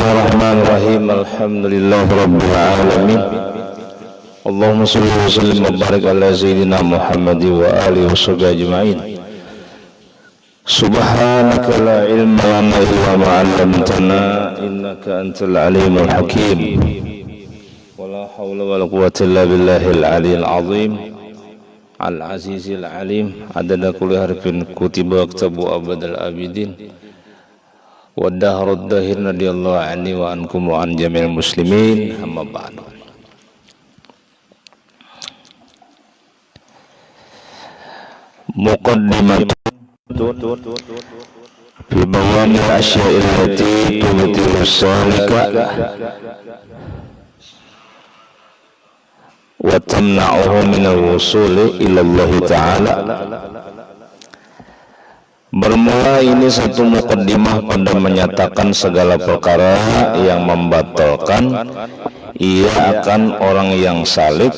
Bismillahirrahmanirrahim. Alhamdulillahirabbil alamin. Allahumma shalli wa sallim wa barik ala sayyidina Muhammad wa alihi washabbihi ajma'in. Subhanaka la ilma lana illa ma 'allamtana innaka antal alimul hakim. Wala haula wala quwwata illa billahil aliyyil azim. Al-azizil alim. Adada kulli harfin kutiba kitabu abadal abidin. Wa dahrud dahir radhiyallahu anni wa ankum wa an jami'il muslimin. Amma ba'du. Muqaddimatun fi bawani al-asya'il lati tubtilu salika wa tamna'uhu min al-wusuli ila Allah Ta'ala. Bermula ini satu mukaddimah pada menyatakan segala perkara yang membatalkan ia akan orang yang salik,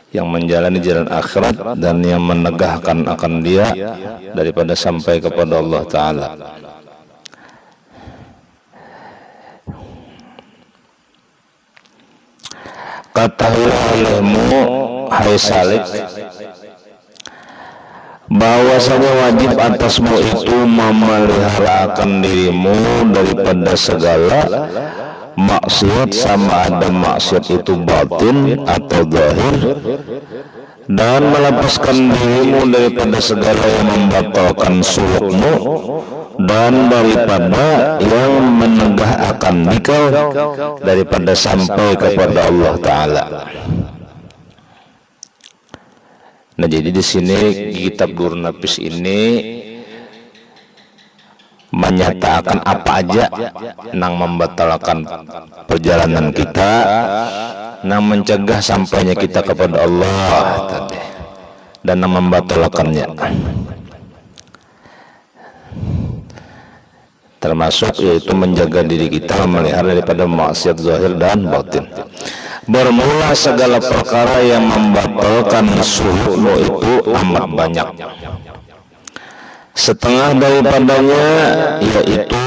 yang menjalani jalan akhirat dan yang menegahkan akan dia daripada sampai kepada Allah Ta'ala. Ketahuilah olehmu, hai salik, bahwasanya wajib atasmu itu memelihara akan dirimu daripada segala maksiat, sama ada maksiat itu batin atau zahir, dan melepaskan dirimu daripada segala yang membatalkan sulukmu dan daripada yang menegah akan engkau daripada sampai kepada Allah Ta'ala. Nah, jadi di sini kitab Durrun Nafis ini menyatakan apa aja yang membatalkan perjalanan kita, yang mencegah sampainya kita kepada Allah tadi, dan yang membatalkannya. Termasuk yaitu menjaga diri kita, memelihara daripada maksiat zahir dan batin. Bermula segala perkara yang membatalkan sulukmu itu amat banyak. Setengah daripadanya yaitu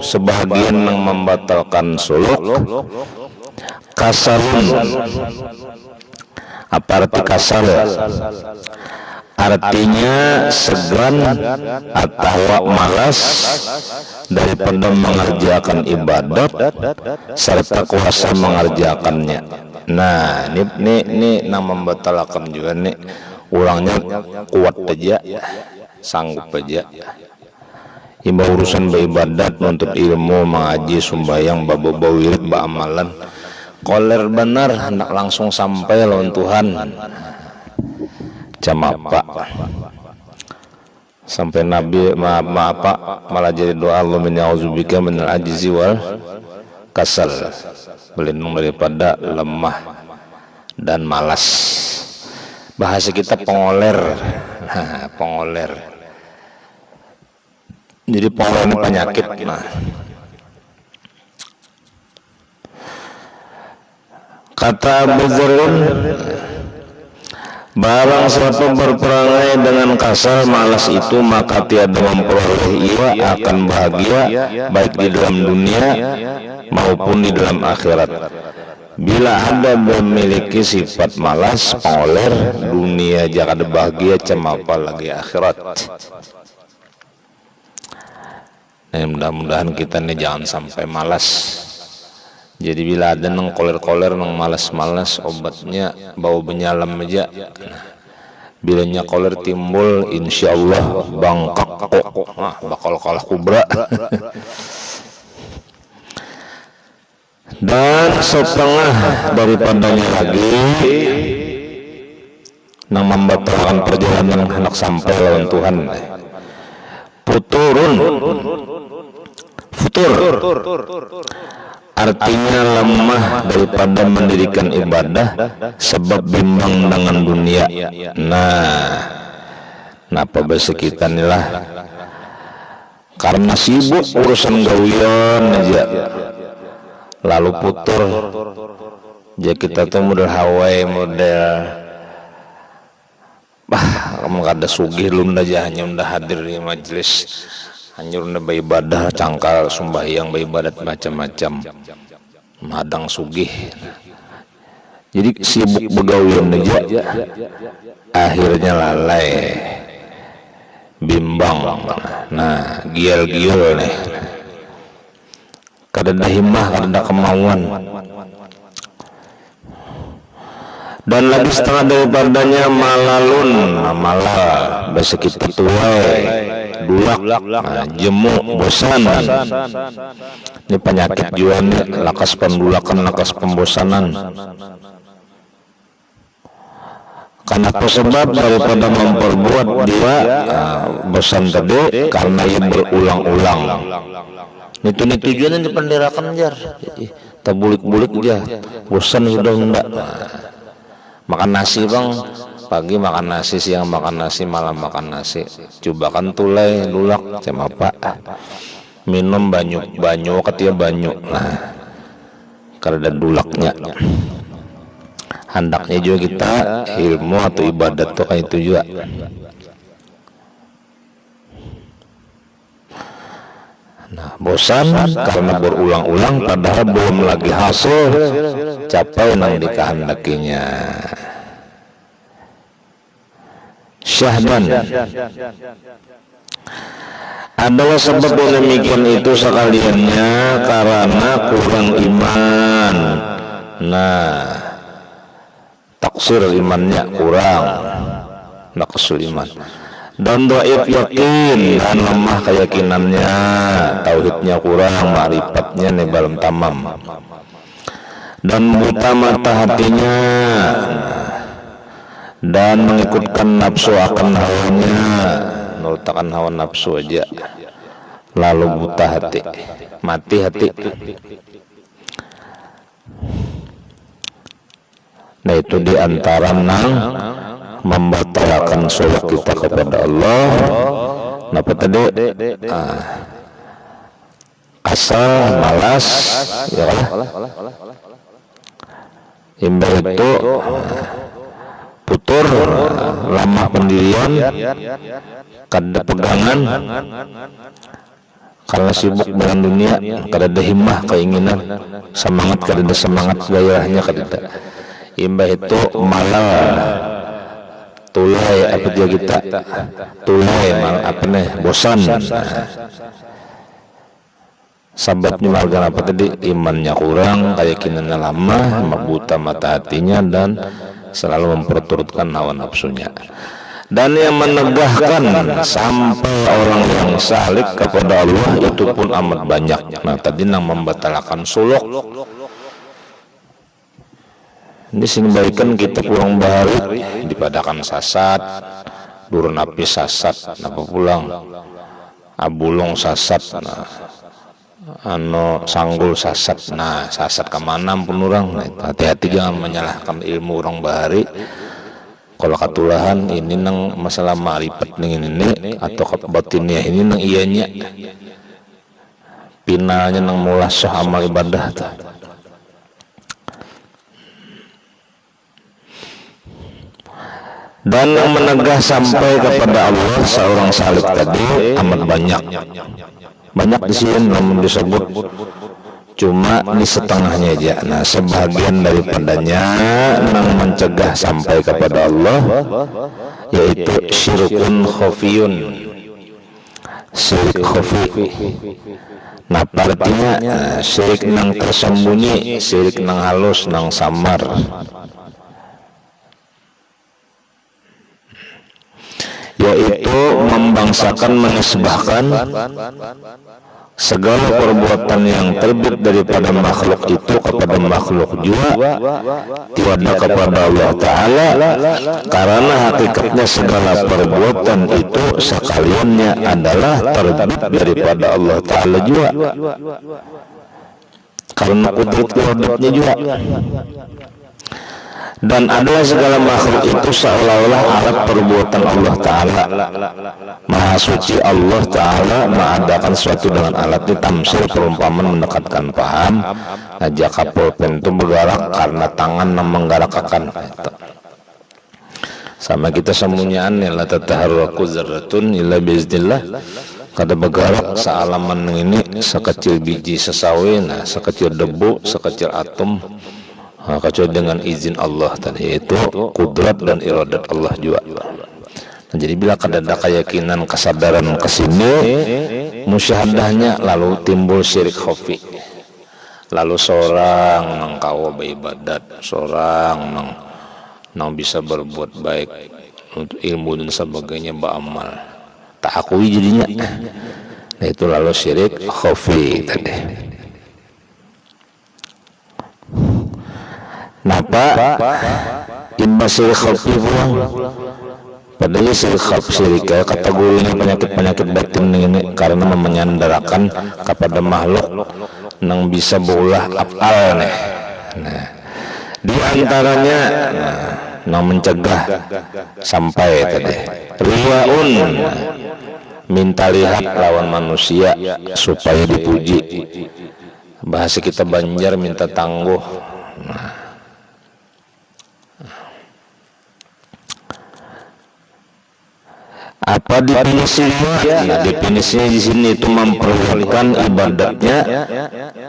sebahagian yang membatalkan suluk. Kasarun. Apa arti kasar? Artinya segan atau malas daripada mengerjakan ibadat serta kuasa mengerjakannya. Nah, ini nama membatalkan juga nih. Orangnya kuat aja, sanggup aja. Imbau urusan beribadat, menuntut ilmu, mengaji, sembahyang, bawa wirid, amalan. Koler benar hendak langsung sampai lawan Tuhan. Jamapa sampai Nabi malah jadi doa Allahumma a'udzubika minal ajzi wal kasal, berlindung daripada lemah dan malas. Bahasa kita pengoler. Pengoler. Jadi pengoler ini penyakit. Nah, kata Abu Dzar, barang siapa berperangai dengan kasar malas itu, maka tiada memperoleh ia akan bahagia baik di dalam dunia maupun di dalam akhirat. Bila ada memiliki sifat malas, pengoler, dunia jangan bahagia, cemapa lagi akhirat. Nah, mudah-mudahan kita nih jangan sampai malas. Jadi bila ada nang koler-koler, nang malas-malas, obatnya bau benyalam aja. Bilanya koler timbul, insya Allah bangkak kok, bakal kalah kubra. Dan setengah daripadanya lagi nang membatalkan perjalanan hendak sampai lawan Tuhan. Futur. Artinya lemah daripada mendirikan ibadah sebab bimbang dengan dunia. Nah, napa bahasa kita inilah karena sibuk urusan gawian aja, lalu putur. Jadi kita tuh model Hawaii, model kamu kada sugih lunda aja hanya udah hadir di majelis Hanyurna beribadah, cangkal sumbahyang beribadat macam-macam, madang sugih. Jadi sibuk begawian aja, akhirnya lalai, bimbang. Nah, gial-gial nih, kadada himmah, kadada kemauan. Dan lagi setengah daripadanya malalun, malah bahasa kita tuai, dulak, jemu, bosan. Ini penyakit juga nih, lakas pendulakan, lakas pembosanan. Karena sebab daripada memperbuat dia bosan tadi karena ia berulang-ulang. Itu tujuannya dipenderakan jar, tabulik-bulik aja, bosan sudah enggak. Makan nasi bang, pagi makan nasi, siang makan nasi, malam makan nasi. Coba kan tulai, dulak, cema pak. Minum banyu ketia banyu. Nah, karena dulaknya. Hendaknya juga kita ilmu atau ibadat tuh kayak itu juga. Nah, bosan karena berulang-ulang padahal belum lagi hasil capai nang dikehendakinya. Syahban adalah sebab yang demikian itu sekaliannya karena kurang iman. Nah, taksir imannya kurang, naqsul iman. Dan dhaif yakin dan lemah keyakinannya, tauhidnya kurang, ma'rifatnya nih belum tamam. Dan buta mata hatinya dan mengikutkan nafsu akan hawanya, nurutakan hawa nafsu aja, lalu buta hati, mati hati. Nah itu diantara nang membatalkan sholat kita kepada Allah. Napa tadi? Kasal, malas, ya lah. Imbal itu putur, lama pendirian, kada pegangan, karena sibuk dengan dunia, kada ada himmah, keinginan, semangat, kada ada semangat, gairahnya kada ada. Imbal itu malal, tulai apa dia kita, tulai mal apa nih, bosan. Sababnya marga apa tadi? Imannya kurang, keyakinannya lama, buta mata hatinya dan selalu memperturutkan hawa nafsunya. Dan yang menegahkan sampai orang yang salik kepada Allah itu pun amat banyak. Nah tadi yang membatalkan suluk. Ini sing baikan kita pulang bahari dipadakan sasat, durun api sasat, napa pulang abulong sasat, nah, sanggul sasat, nah sasat kemana pun orang. Nah, hati-hati jangan menyalahkan ilmu orang bahari. Kalau katulahan ini nang masalah ma'rifat ini atau batinnya ini nang ianya, pinalnya nang mulah sah amal ibadah tuh. Dan yang menegah sampai kepada Allah seorang salik tadi amat banyak di sini namun disebut cuma di setengahnya aja. Nah sebagian daripadanya yang mencegah sampai kepada Allah yaitu syirkun khafiyun, syirik khafi. Nah artinya syirik nang tersembunyi, syirik nang halus, nang samar. Yaitu membangsakan, menisbahkan segala perbuatan yang terbit daripada makhluk itu kepada makhluk juga, tidak kepada Allah Ta'ala, karena hakikatnya segala perbuatan itu sekaliannya adalah terbit daripada Allah Ta'ala juga, karena kudrat kudranya juga. Dan adalah segala makhluk itu seolah-olah alat perbuatan Allah Ta'ala. Maha suci Allah Ta'ala mengadakan sesuatu dengan alat ditamsil, perumpamaan mendekatkan paham. Aja kapal pintu bergerak karena tangan yang menggerakkan. Sama kita semuanyaan la tataharraku zarratun illa biiznillah kada bergerak sealaman ini sekecil biji sesawi, nah sekecil debu, sekecil atom, kecuali dengan izin Allah tadi, yaitu kudrat dan iradat Allah juga. Nah, jadi bila kada ada keyakinan kesadaran kesini musyahadahnya, lalu timbul syirik khafi, lalu seorang nang kawa beribadat, seorang nang bisa berbuat baik untuk ilmu dan sebagainya, beramal tak akui jadinya. Nah itu lalu syirik khafi tadi. Napa imba syirik khafi pulang? Padahal syirik khafi, syirik kategorinya penyakit-penyakit batin ini karena menyandarakan kepada makhluk nang bisa berulah af'al nih. Nah, di antaranya nang mencegah sampai tadi riyaun, minta lihat lawan manusia supaya dipuji. Bahasa kita Banjar minta tangguh. Apa definisinya? Nah, definisinya di sini itu memperlihatkan ibadatnya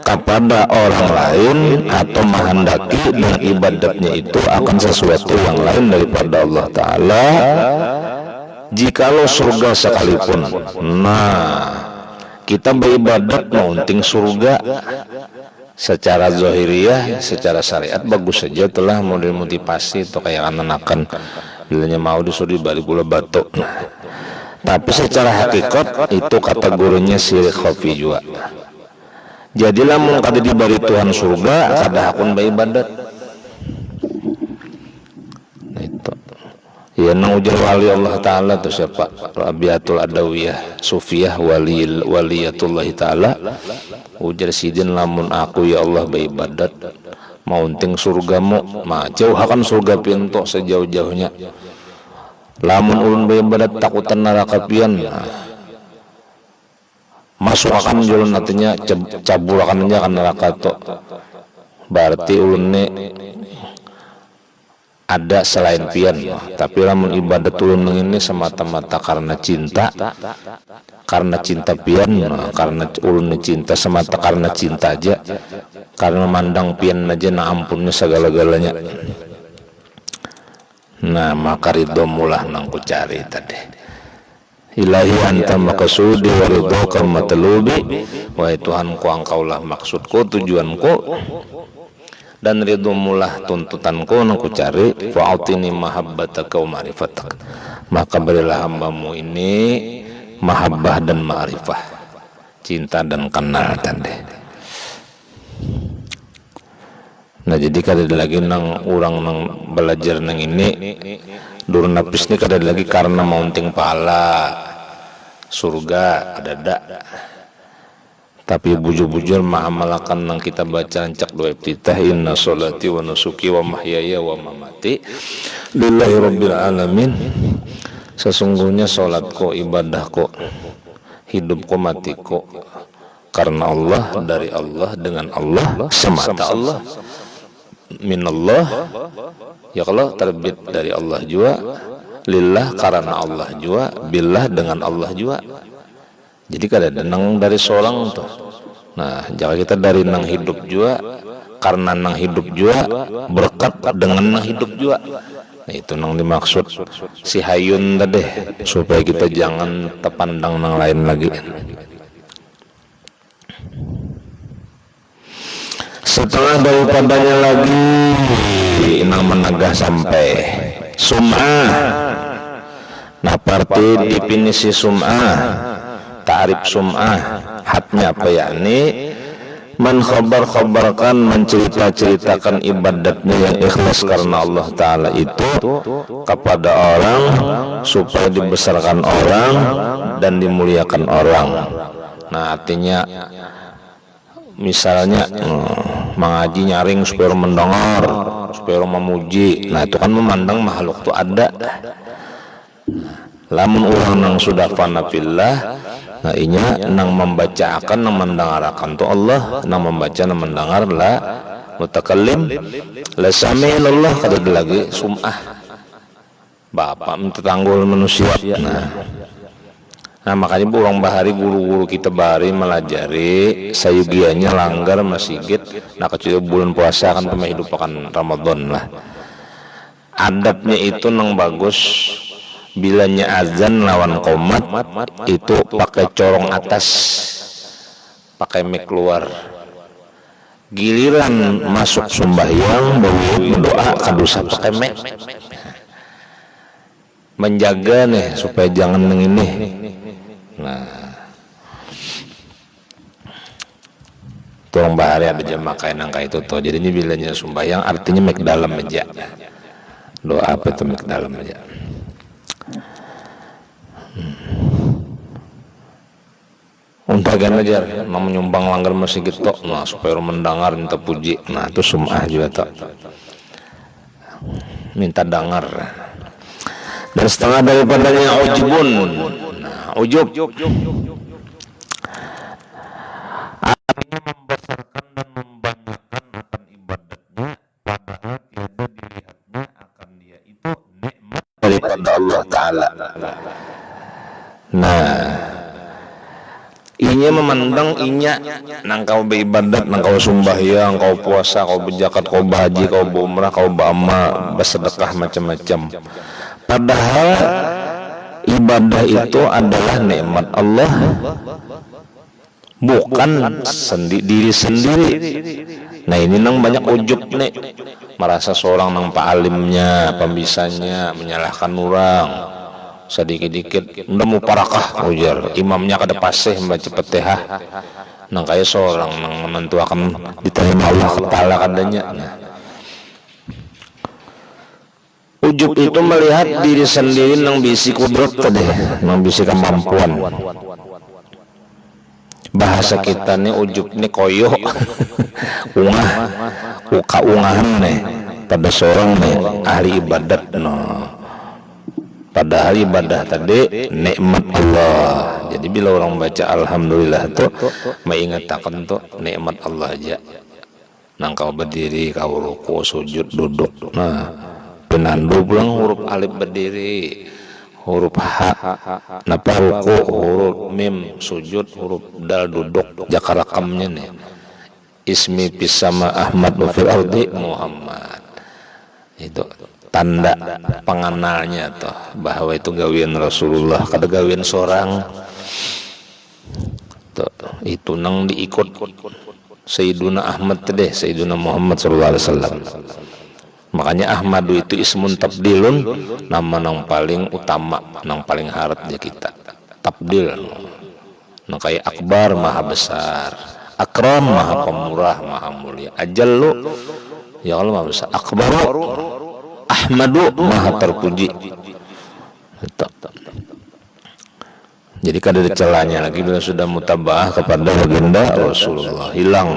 kepada orang lain atau menghendaki dan ibadatnya itu akan sesuatu yang lain daripada Allah Ta'ala, jikalau surga sekalipun. Nah, kita beribadat meunting surga secara zahiriyah, secara syariat bagus saja, telah model motivasi atau kayak anak-anak bilanya mau disuruh balik gula batu. Tapi secara hakikat itu kategorinya syirik khafi juga. Jadilah mun kada diberi Tuhan surga, kada hakun beribadat. Nah itu. Ya nang ujar wali Allah Ta'ala itu siapa? Rabiatul Adawiyah Sufiyah waliyatullah Ta'ala. Ujar sidin lamun aku ya Allah beribadat maunting surgamu, jauhakan surga pintu sejauh-jauhnya. Lamun ulun beribadat takutan neraka pian, masuk akan jalan nantinya cabul akan aja kan neraka to. Berarti ulun ne ada selain pian, tapi lamun ibadat ulun ini semata-mata karena cinta pian, karena ulun cinta semata karena cinta aja, karena mandang pian aja na ampunnya segala-galanya. Nah maka ridho mulah nang ku cari tadi. Ilahi anta maqsudi wa ridhoka matlubi, wahai Tuhanku engkaulah maksudku, tujuanku, dan ridho mulah tuntutanku nang ku cari. Fa'atini mahabbataka wa ma'rifatak, maka berilah hambamu ini mahabbah dan ma'rifah, cinta dan kenal tadi. Nah jadi kada lagi nang orang nang belajar nang ini dur napis ni kada lagi karena mounting pahala surga ada, tapi bujur-bujur ma'amalakan nang kita baca ancak doa iftitah, inna sholati wa nusuki wa mahyaya wa mamati lillahi rabbil alamin. Sesungguhnya sholatku, ibadahku, hidupku, matiku karena Allah, dari Allah, dengan Allah, semata Allah, minallah, ya Allah terbit dari Allah juga, lillah karena Allah juga, billah dengan Allah juga. Jadi kada nang dari seorang tuh. Nah, jangan kita dari nang hidup juga, karena nang hidup juga, berkat dengan nang hidup juga. Nah, itu nang dimaksud si hayun tadi, supaya kita jangan terpandang nang lain lagi. Setelah daripadanya lagi nang menegah sampai sum'ah. Nah parti definisi sum'ah, ta'rif sum'ah, hatnya apa yakni man khabar-khabarkan, mencerita-ceritakan ibadatnya yang ikhlas karena Allah Ta'ala itu kepada orang supaya dibesarkan orang dan dimuliakan orang. Nah artinya misalnya mengaji nyaring supaya mendengar, supaya memuji. Nah itu kan memandang makhluk itu ada. Lamun orang yang sudah fana fillah, nah inya nang membaca akan nang mendengarkan tu Allah, nang membaca nang mendengar la mutakallim la sami'in Allah, kada lagi sum'ah bapak minta tanggul manusia. Nah makanya burung bahari guru-guru kita bahari melajari sayugianya langgar masjid. Nah kecuali bulan puasa kan teman hidup akan Ramadan lah. Adabnya itu nang bagus. Bilanya azan lawan qomat itu pakai corong atas, pakai mic keluar. Giliran masuk sembahyang berdoa kadusa pakai mic. Menjaga nih supaya jangan ini. Nah, tolong bahari ada jamaah kain angka itu tuh. Jadi ini bilanya sembahyang artinya mek dalam aja. Doa apa itu mek dalam aja. Untagan aja, mau menyumbang langgar masih gitu. Nah supaya orang mendengar minta puji. Nah itu sumah juga tuh. Minta dengar. Dan setengah daripadanya ujubun. Nah, ujub artinya membesarkan dan membanggakan akan ibadatnya, padahal tiada dilihatnya akan dia itu nikmat daripada Allah Ta'ala. Nah, inya memandang inya nang kau beribadat, nang kau sembahyang, kau puasa, kau berzakat, kau berhaji, kau berumrah, kau beramal, bersedekah macam-macam. Padahal ibadah itu adalah nikmat Allah, bukan diri sendiri. Nah ini nang banyak ujub nih, merasa seorang nang pa'alimnya, pembisanya, menyalahkan orang sedikit-dikit. Udah mau parakah ujar imamnya kada pasih membaca Fatihah. Nang kayak seorang nang menentu akan diterima Allah Ta'ala kadanya. Nah, ujub itu melihat diri sendiri nang bisi kudrat tadi, nang bisi kemampuan. Bahasa kita nih ujub nih koyo ungah ungahan nih pada seorang nih ahli ibadat no. Padahal ibadah tadi nikmat Allah. Jadi bila orang baca alhamdulillah tuh mengingatkan tuh nikmat Allah aja. Nang kau berdiri, kau ruku, sujud, duduk. Nah, penandu pulang huruf alif berdiri, huruf ha, napa ruku, huruf mim sujud, huruf dal duduk. Jaka rakamnya nih. Ismi pisama Ahmad wa fil ardi Muhammad. Itu tanda pengenalnya toh bahwa itu gawian Rasulullah, kada gawian seorang. Tuh, itu nang diikut Sayyiduna Ahmad tadi, Sayyiduna Muhammad sallallahu alaihi wasallam. Makanya Ahmadu itu ismun tabdilun, nama nang paling utama, nang paling harapnya kita. Tabdil. Nang kayak akbar maha besar, akram maha pemurah, maha mulia. Ajallu ya Allah maha besar. Akbaru Ahmadu maha terpuji. Jadi kada ada celahnya lagi bila sudah mutabah kepada legenda Rasulullah hilang.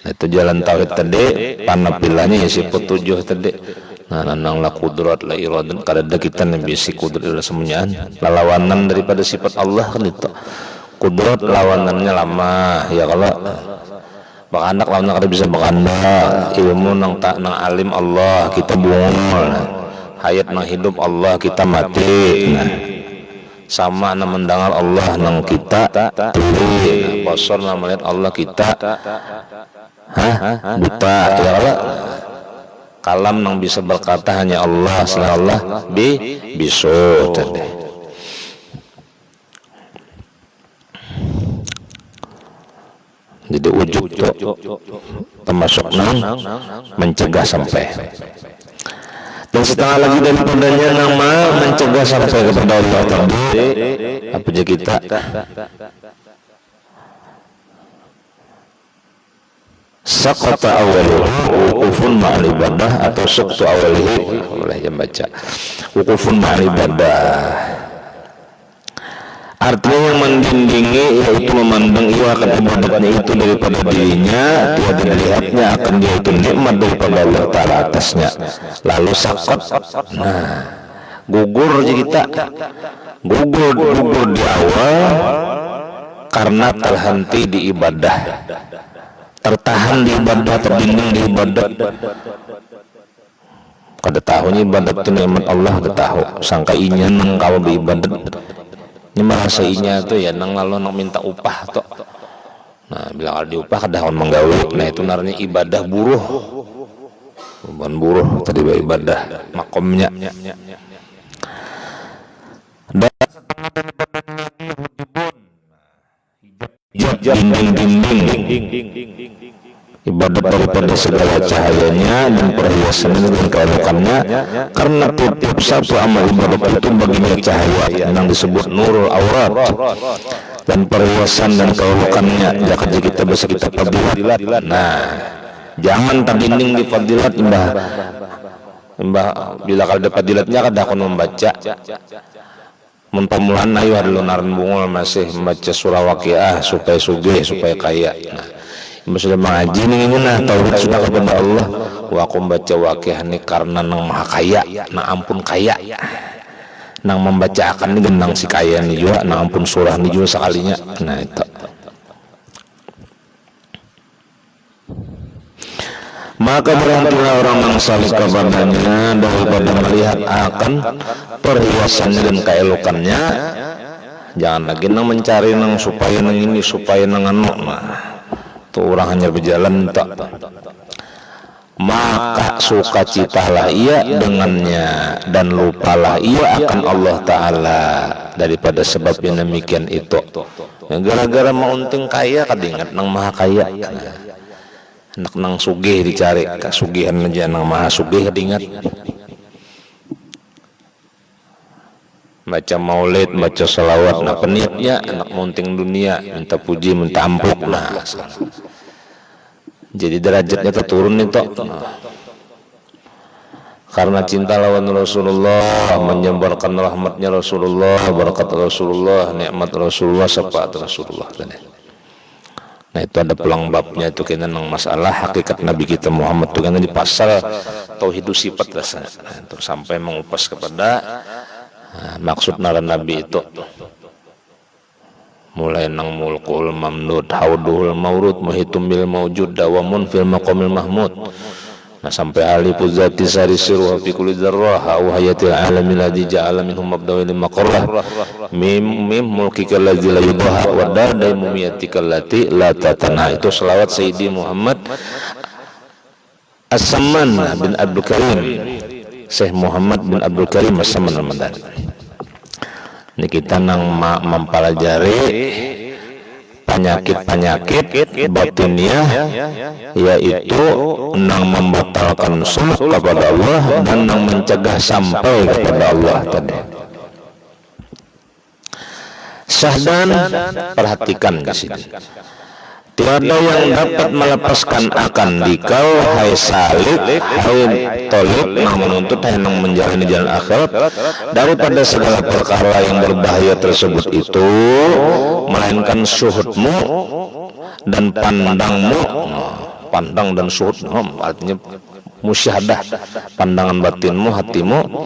Nah, itu jalan tauhid tadi, panapilahnya ya sifat 7 tadi. Nah, nang la kudrat la iradat, kada ada kita nih bisi kudrat adalah semuanya. Lawanan daripada sifat Allah kan itu. Kudrat lawanannya lama, ya kalau bakanak lawannya kada bisa bakanda. Ilmu nang tak nang alim Allah kita bungul. Hayat nang hidup Allah kita mati. Nah, sama nang mendengar Allah nang kita tuli, basar nang melihat Allah kita buta, ya Allah. Kalam nang bisa berkata hanya Allah, selain Allah bisu tadi. Jadi ujub itu termasuk nang mencegah sampai. Dan setengah lagi daripadanya nama mencegah sampai kepada Allah tadi apa aja kita saqata awwaluhu wuqufun ma'al ibadah atau saqtu awwalihi, boleh yang baca wuqufun ma'al ibadah. Artinya yang mendindingi yaitu memandang ia akan ibadatnya itu daripada dirinya, tiada dilihatnya akan dia itu nikmat daripada Allah Ta'ala atasnya. Lalu sakot, nah gugur aja kita, gugur di awal karena terhenti di ibadah, tertahan di ibadah, terdinding di ibadah. Kada tahunya ibadat itu nikmat Allah, kada tahu sangka inya nang kau beribadat. Ini merasainya tuh ya nang lalu nang minta upah tuh. Nah, bila kalau diupah kadang menggawe. Nah, itu narnya ibadah buruh. Bukan buruh tadi ibadah makomnya. Dan dinding ibadah daripada segala cahayanya dan perhiasannya dan keelokannya, karena tiap satu amal ibadah itu baginya cahaya yang disebut nurul aurat, dan perhiasan dan keelokannya jika kita bisa kita fadilat. Nah, jangan terdinding di fadilat imbah bila kalau ada fadilatnya kada akan membaca pemulaan ayo ada lunaran bungul masih membaca surah Waqiah supaya sugih supaya kaya. Nah, sudah mengaji nih nah tauhid sudah kepada Allah. Wa aku membaca Waqiah ini karena nang maha kaya, nang ampun kaya, nang membaca akan ini genang si kaya nih juga, nang ampun surah nih juga sekalinya. Nah itu. Maka berhentilah orang yang salih kepadanya daripada melihat akan perhiasannya dan keelokannya. Jangan lagi nang mencari nang supaya nang ini supaya nang anu. Nah, tuh orang hanya berjalan tak. Maka sukacitalah ia dengannya dan lupalah ia akan Allah Ta'ala daripada sebab yang demikian itu. Gara-gara mau untung kaya kadingat nang maha kaya. Nak nang sugih dicari, kasugihan aja nang maha sugih kadingat. Baca maulid, baca salawat, nah peniatnya anak munting dunia, minta puji, minta ampun. Nah, jadi derajatnya terturun itu. Nah, karena cinta lawan Rasulullah, menyebarkan rahmatnya Rasulullah, barakat Rasulullah, nikmat Rasulullah, syafaat Rasulullah. Nah itu ada pelang babnya itu kena nang masalah hakikat Nabi kita Muhammad itu kena di pasal tauhid sifat rasanya. Nah, itu sampai mengupas kepada maksud naran Nabi itu. Mulai nang mulkul mamnud, hauduhul maurud, muhitum bil mawjud, dawamun fil maqamil mahmud. Nah sampai alifu zati sari siruha fi kulli dzarrah wa hayatil alamin ladzi ja'ala minhum mabda'a lil maqarrah mim mulkikal ladzi la yudaha wa dardai mumiyatikal lati la tatana. Itu selawat Sayyidi Muhammad As-Samman bin Abdul Karim, Syekh Muhammad bin Abdul Karim As-Samman Ramadan. Ini kita nang mempelajari penyakit batiniah, yaitu nang membatalkan suluk kepada Allah dan nang mencegah sampai kepada Allah tadi. Syahdan, perhatikan di sini. Tiada yang dapat melepaskan akan dikau hai salik hai tolib nang menuntut hai nang menjalani jalan akhirat daripada segala perkara yang berbahaya tersebut itu, melainkan syuhudmu dan pandangmu. Pandang dan syuhud artinya musyahadah, pandangan batinmu, hatimu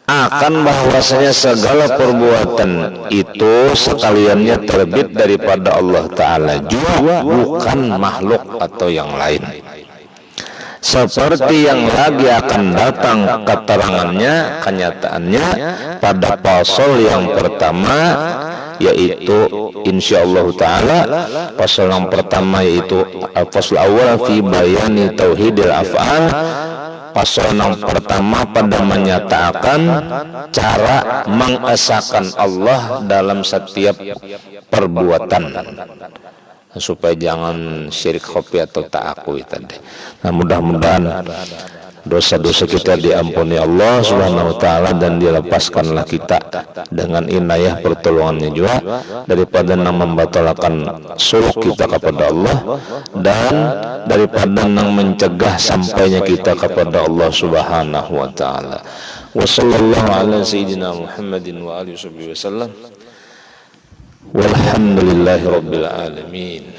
akan bahwasanya segala perbuatan itu sekaliannya terbit daripada Allah Ta'ala juga, bukan makhluk atau yang lain. Seperti yang lagi akan datang keterangannya, kenyataannya pada pasal yang pertama, yaitu insyaallah Ta'ala pasal yang pertama, yaitu al-fasl awal fi bayani tauhidil af'al. Pasal yang pertama pada menyatakan cara mengesahkan Allah dalam setiap perbuatan, supaya jangan syirik khafi atau ta'akui tadi. Nah mudah-mudahan dosa-dosa kita diampuni Allah Subhanahu wa Ta'ala dan dilepaskanlah kita dengan inayah pertolongannya juga daripada nang membatalkan suluk kita kepada Allah dan daripada nang mencegah sampainya kita kepada Allah Subhanahu wa Ta'ala. Wa sallallahu ala sayyidina Muhammadin wa alihi wasallam. Walhamdulillahi rabbil alamin.